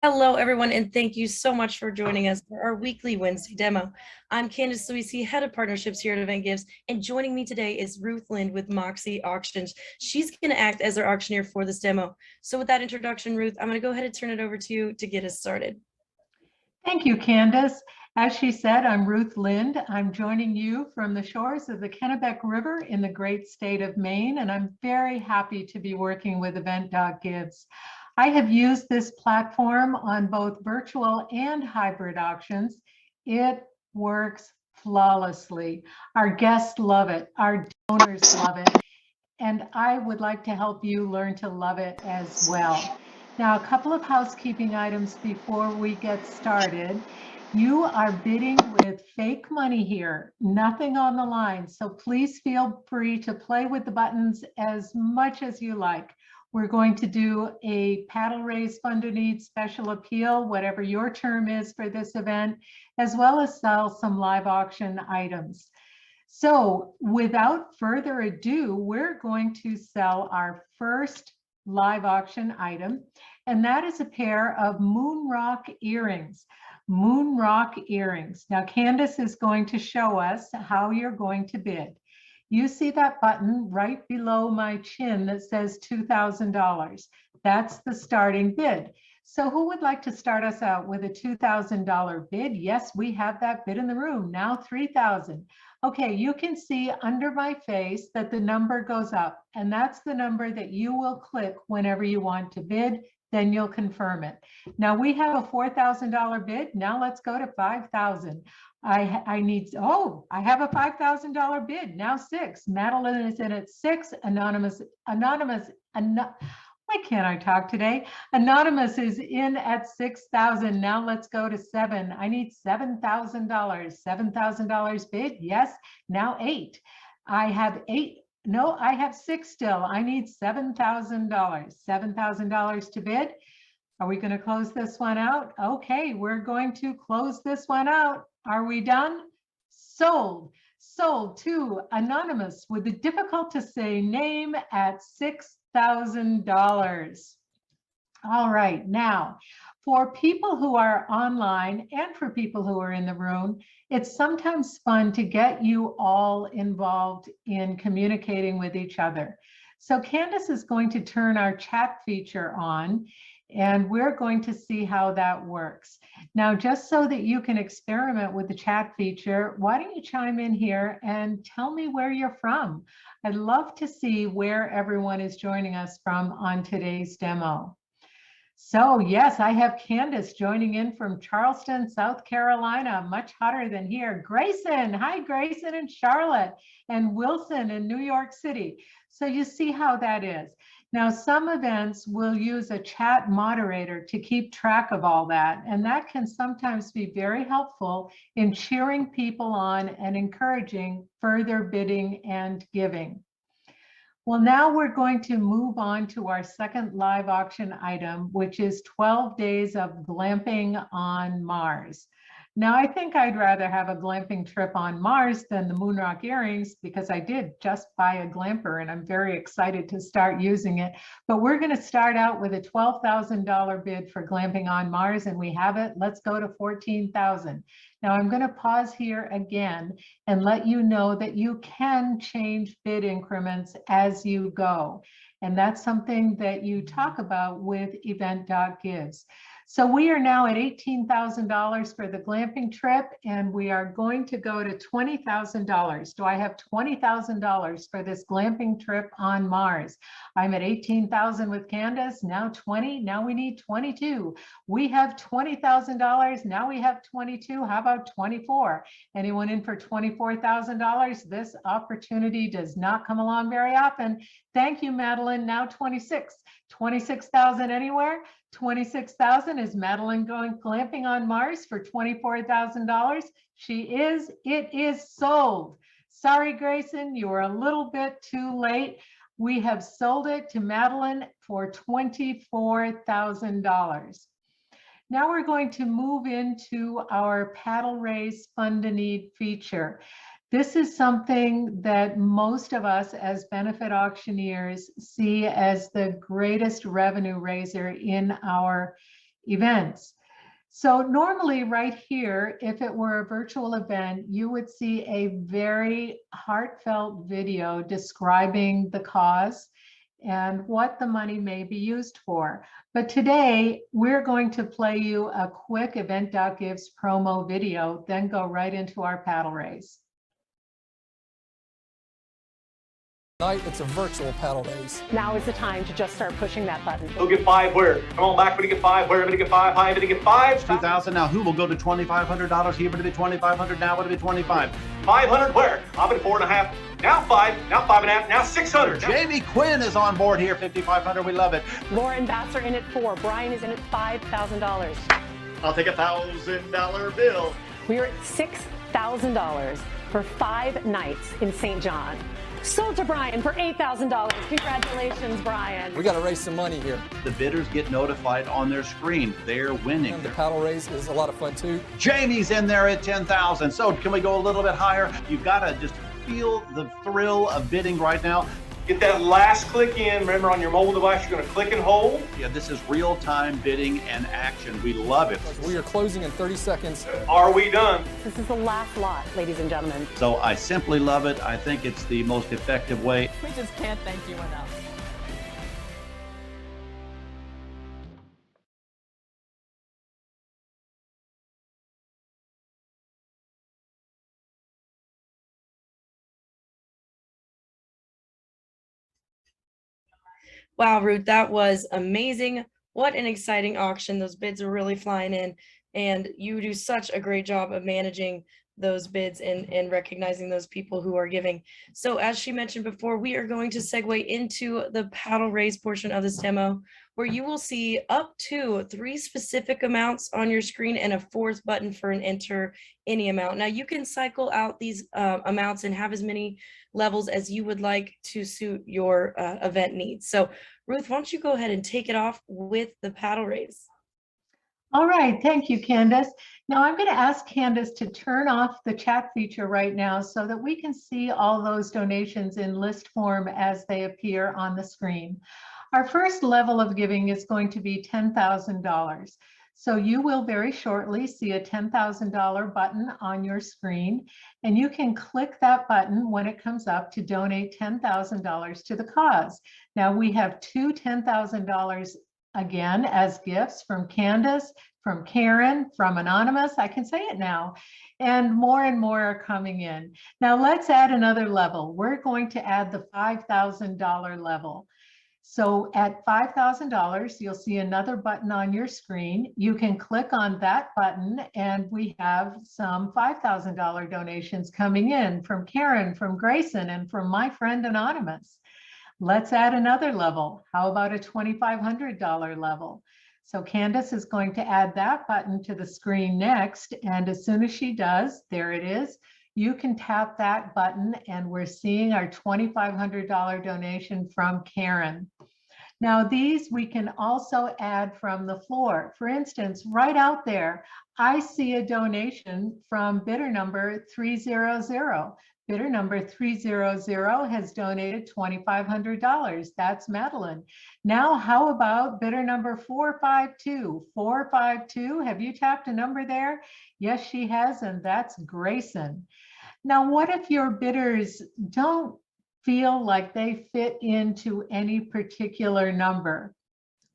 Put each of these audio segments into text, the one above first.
Hello, everyone, and thank you so much for joining us for our weekly Wednesday demo. I'm Candace Luisi, Head of Partnerships here at Event.Gives, and joining me today is Ruth Lind with Moxie Auctions. She's going to act as our auctioneer for this demo. So with that introduction, Ruth, I'm going to go ahead and turn it over to you to get us started. Thank you, Candace. As she said, I'm Ruth Lind. I'm joining you from the shores of the Kennebec River in the great state of Maine, and I'm very happy to be working with Event.Gives. I have used this platform on both virtual and hybrid auctions. It works flawlessly. Our guests love it. Our donors love it. And I would like to help you learn to love it as well. Now, a couple of housekeeping items before we get started. You are bidding with fake money here, nothing on the line. So please feel free to play with the buttons as much as you like. We're going to do a paddle raise fund or need special appeal, whatever your term is for this event, as well as sell some live auction items. So without further ado, we're going to sell our first live auction item, and that is a pair of moon rock earrings. Moon rock earrings. Now Candace is going to show us how you're going to bid. You see that button right below my chin that says $2,000. That's the starting bid. So who would like to start us out with a $2,000 bid? Yes, we have that bid in the room. Now $3,000. Okay, you can see under my face that the number goes up, and that's the number that you will click whenever you want to bid. Then you'll confirm it. Now we have a $4,000 bid. Now let's go to $5,000. I have a $5,000 bid. Now 6. Madeline is in at 6. Why can't I talk today? Anonymous is in at 6,000. Now let's go to 7. I need $7,000. $7,000 bid. Yes. Now 8. I have 8. No, I have 6 still. I need $7,000. $7,000 to bid. Are we going to close this one out? Okay, we're going to close this one out. Are we done? Sold. Sold to Anonymous with the difficult to say name at $6,000. All right, now for people who are online and for people who are in the room, it's sometimes fun to get you all involved in communicating with each other. So Candace is going to turn our chat feature on, and we're going to see how that works. Now, just so that you can experiment with the chat feature, why don't you chime in here and tell me where you're from? I'd love to see where everyone is joining us from on today's demo. So yes, I have Candace joining in from Charleston, South Carolina, much hotter than here. Grayson, hi Grayson in Charlotte, and Wilson in New York City. So you see how that is. Now, some events will use a chat moderator to keep track of all that, and that can sometimes be very helpful in cheering people on and encouraging further bidding and giving. Well, now we're going to move on to our second live auction item, which is 12 days of glamping on Mars. Now, I think I'd rather have a glamping trip on Mars than the moon rock earrings, because I did just buy a glamper and I'm very excited to start using it. But we're going to start out with a $12,000 bid for glamping on Mars, and we have it. Let's go to 14,000. Now I'm going to pause here again and let you know that you can change bid increments as you go. And that's something that you talk about with Event.Gives. So we are now at $18,000 for the glamping trip, and we are going to go to $20,000. Do I have $20,000 for this glamping trip on Mars? I'm at 18,000 with Candace, now 20, now we need 22. We have $20,000, now we have 22, how about 24? Anyone in for $24,000? This opportunity does not come along very often. Thank you, Madeline, now 26. 26,000 anywhere? 26,000. Is Madeline going glamping on Mars for $24,000? She is. It is sold. Sorry, Grayson, you were a little bit too late. We have sold it to Madeline for $24,000. Now we're going to move into our paddle raise fund a need feature. This is something that most of us as benefit auctioneers see as the greatest revenue raiser in our events. So normally right here, if it were a virtual event, you would see a very heartfelt video describing the cause and what the money may be used for. But today, we're going to play you a quick Event.Gives promo video, then go right into our paddle race. Tonight, it's a virtual paddle race. Now is the time to just start pushing that button. Who'll get 5 where? Come on back, everybody get 5 where? Everybody get 5, high, everybody get 5. 2,000 now. Who will go to $2,500? Here would it be 2,500 now? Would it be 25? 500 where? I'm at 4.5. Now 5. Now 5.5. Now 600. Jamie Quinn is on board here. 5,500. We love it. Lauren Bass are in at 4. Brian is in at $5,000. I'll take a $1,000 bill. We are at $6,000 for 5 nights in St. John. Sold to Brian for $8,000. Congratulations, Brian. We got to raise some money here. The bidders get notified on their screen. They're winning. And the paddle race is a lot of fun too. Jamie's in there at 10,000. So can we go a little bit higher? You've got to just feel the thrill of bidding right now. Get that last click in. Remember, on your mobile device, you're going to click and hold. Yeah, this is real-time bidding and action. We love it. We are closing in 30 seconds. Are we done? This is the last lot, ladies and gentlemen. So I simply love it. I think it's the most effective way. We just can't thank you enough. Wow, Ruth, that was amazing. What an exciting auction. Those bids are really flying in, and you do such a great job of managing those bids and recognizing those people who are giving. So as she mentioned before, we are going to segue into the paddle raise portion of this demo, where you will see up to 3 specific amounts on your screen and a 4th button for an enter any amount. Now you can cycle out these amounts and have as many levels as you would like to suit your event needs. So Ruth, why don't you go ahead and take it off with the paddle raise? All right, thank you, Candace. Now I'm going to ask Candace to turn off the chat feature right now so that we can see all those donations in list form as they appear on the screen. Our first level of giving is going to be $10,000. So you will very shortly see a $10,000 button on your screen, and you can click that button when it comes up to donate $10,000 to the cause. Now we have 2 $10,000 again as gifts from Candace, from Karen, from Anonymous, I can say it now, and more are coming in. Now let's add another level. We're going to add the $5,000 level. So at $5,000, you'll see another button on your screen. You can click on that button and we have some $5,000 donations coming in from Karen, from Grayson, and from my friend Anonymous. Let's add another level. How about a $2,500 level? So Candace is going to add that button to the screen next. And as soon as she does, there it is. You can tap that button and we're seeing our $2,500 donation from Karen. Now these we can also add from the floor. For instance, right out there, I see a donation from bidder number 300. Bidder number 300 has donated $2,500. That's Madeline. Now, how about bidder number 452? 452, have you tapped a number there? Yes, she has, and that's Grayson. Now, what if your bidders don't feel like they fit into any particular number?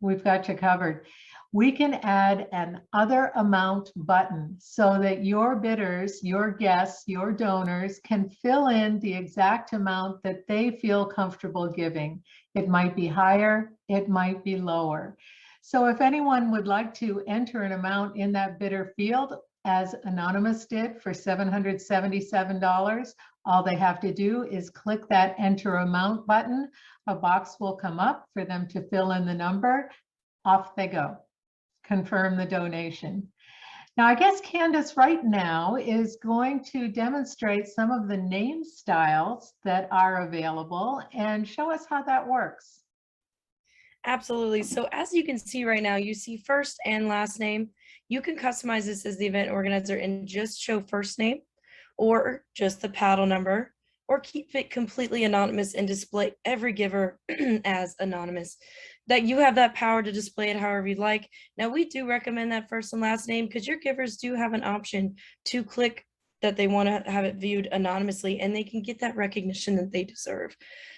We've got you covered. We can add an other amount button so that your bidders, your guests, your donors can fill in the exact amount that they feel comfortable giving. It might be higher, it might be lower. So if anyone would like to enter an amount in that bidder field, as Anonymous did for $777, all they have to do is click that enter amount button. A box will come up for them to fill in the number. Off they go. Confirm the donation. Now, I guess Candace right now is going to demonstrate some of the name styles that are available and show us how that works. Absolutely. So as you can see right now, you see first and last name. You can customize this as the event organizer and just show first name or just the paddle number, or keep it completely anonymous and display every giver as anonymous. that you have that power to display it however you like. Now, we do recommend that first and last name because your givers do have an option to click that they want to have it viewed anonymously, and they can get that recognition that they deserve.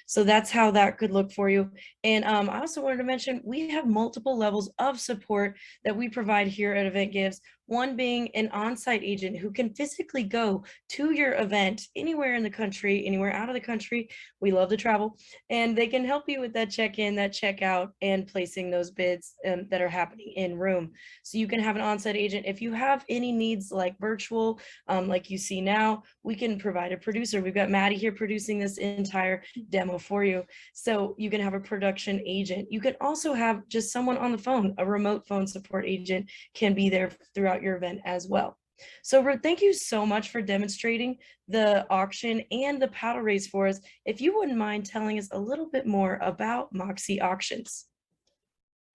So that's how that could look for you. And I also wanted to mention, we have multiple levels of support that we provide here at Event.Gives. One being an on-site agent who can physically go to your event anywhere in the country, anywhere out of the country. We love to travel, and they can help you with that check-in, that checkout, and placing those bids that are happening in room. So you can have an on-site agent. If you have any needs like virtual, like you see now, we can provide a producer. We've got Maddie here producing this entire demo for you. So you can have a production agent. You can also have just someone on the phone. A remote phone support agent can be there throughout your event as well. So Ruth, thank you so much for demonstrating the auction and the paddle race for us. If you wouldn't mind telling us a little bit more about Moxie Auctions.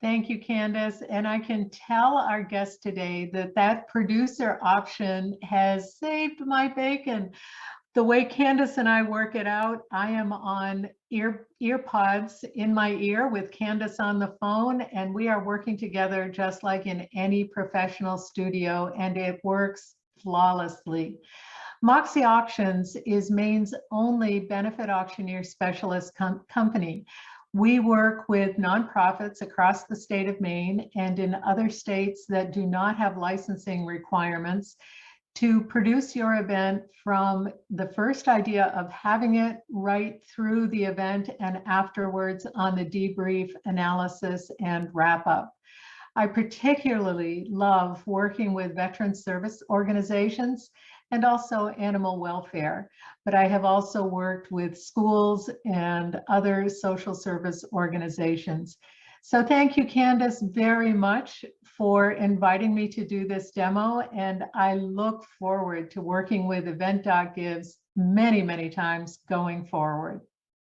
Thank you, Candace. And I can tell our guest today that that producer option has saved my bacon. The way Candace and I work it out, I am on ear pods in my ear with Candace on the phone, and we are working together just like in any professional studio, and it works flawlessly. Moxie Auctions is Maine's only benefit auctioneer specialist company. We work with nonprofits across the state of Maine and in other states that do not have licensing requirements to produce your event from the first idea of having it right through the event and afterwards on the debrief, analysis, and wrap up. I particularly love working with veteran service organizations and also animal welfare, but I have also worked with schools and other social service organizations. So thank you, Candace, very much for inviting me to do this demo, and I look forward to working with Event.Gives many, many times going forward.